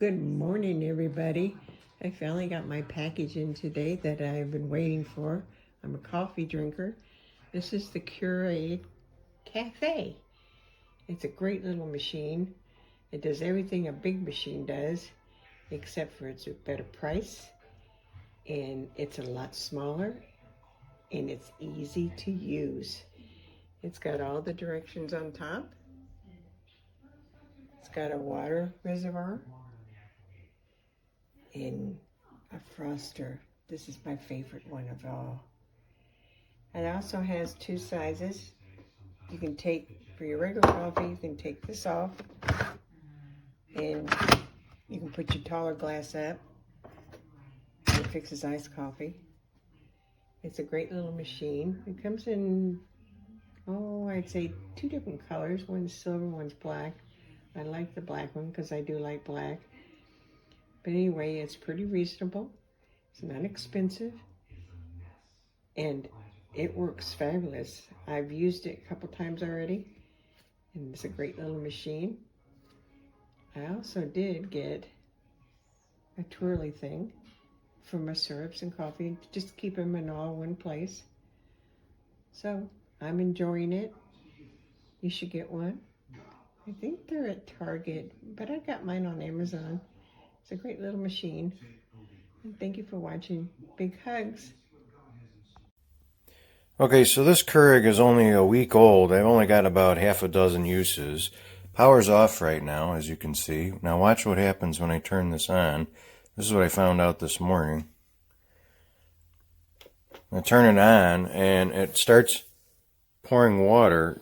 Good morning, everybody. I finally got my package in today that I've been waiting for. I'm a coffee drinker. This is the Keurig K-Café. It's a great little machine. It does everything a big machine does, except for it's a better price, and it's a lot smaller, and it's easy to use. It's got all the directions on top. It's got a water reservoir and a Frother. This is my favorite one of all. It also has two sizes. You can take, for your regular coffee, you can take this off and you can put your taller glass up. It fixes iced coffee. It's a great little machine. It comes in, I'd say 2 different colors. One's silver, one's black. I like the black one because I do like black. But anyway, it's pretty reasonable. It's not expensive. And it works fabulous. I've used it a couple times already, and it's a great little machine. I also did get a twirly thing for my syrups and coffee, just to keep them in all one place. So I'm enjoying it. You should get one. I think they're at Target, but I got mine on Amazon. It's a great little machine. And thank you for watching. Big hugs. Okay, so this Keurig is only a week old. I've only got about half a dozen uses. Power's off right now, as you can see. Now watch what happens when I turn this on. This is what I found out this morning. I turn it on, and it starts pouring water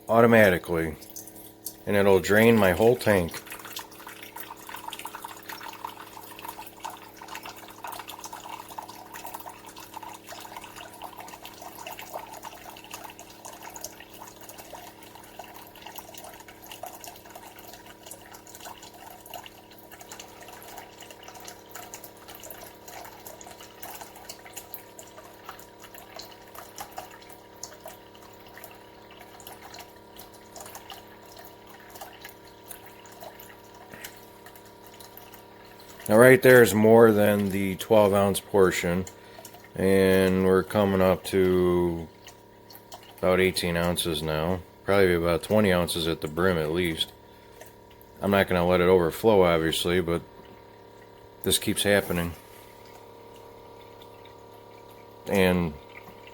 automatically, and it'll drain my whole tank. Now right there is more than the 12-ounce portion, and we're coming up to about 18 ounces now. Probably about 20 ounces at the brim at least. I'm not going to let it overflow, obviously, but this keeps happening. And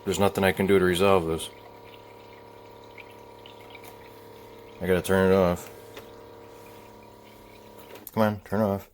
there's nothing I can do to resolve this. I gotta turn it off. Come on, turn it off.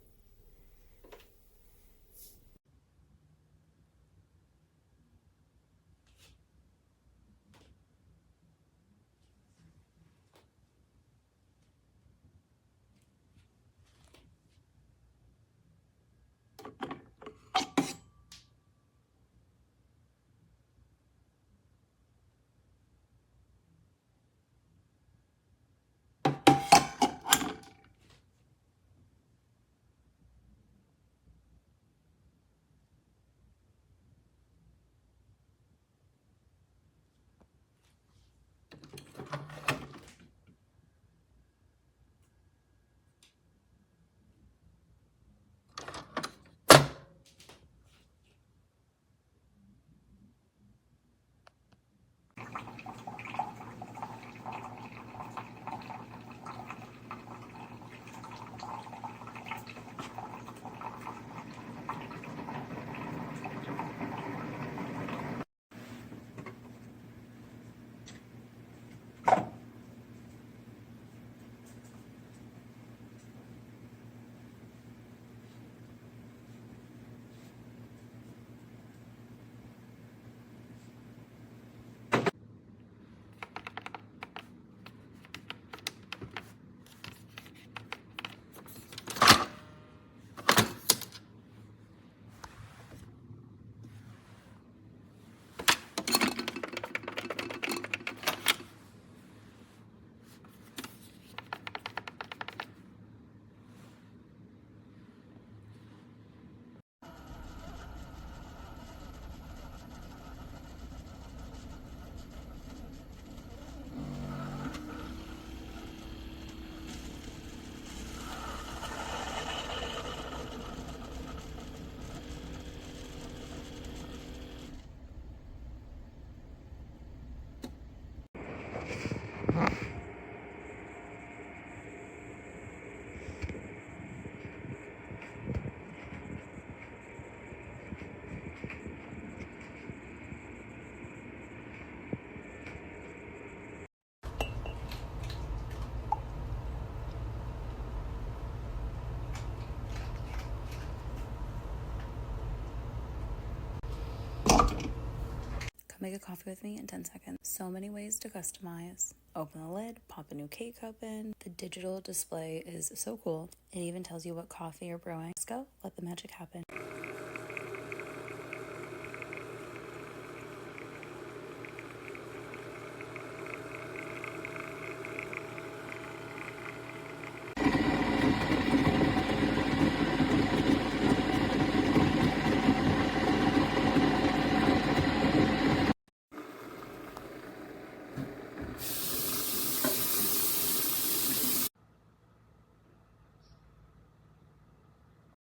make a coffee with me in 10 seconds. So many ways to customize. Open the lid, pop a new K-cup in. The digital display is so cool. It even tells you what coffee you're brewing. Let's go, let the magic happen.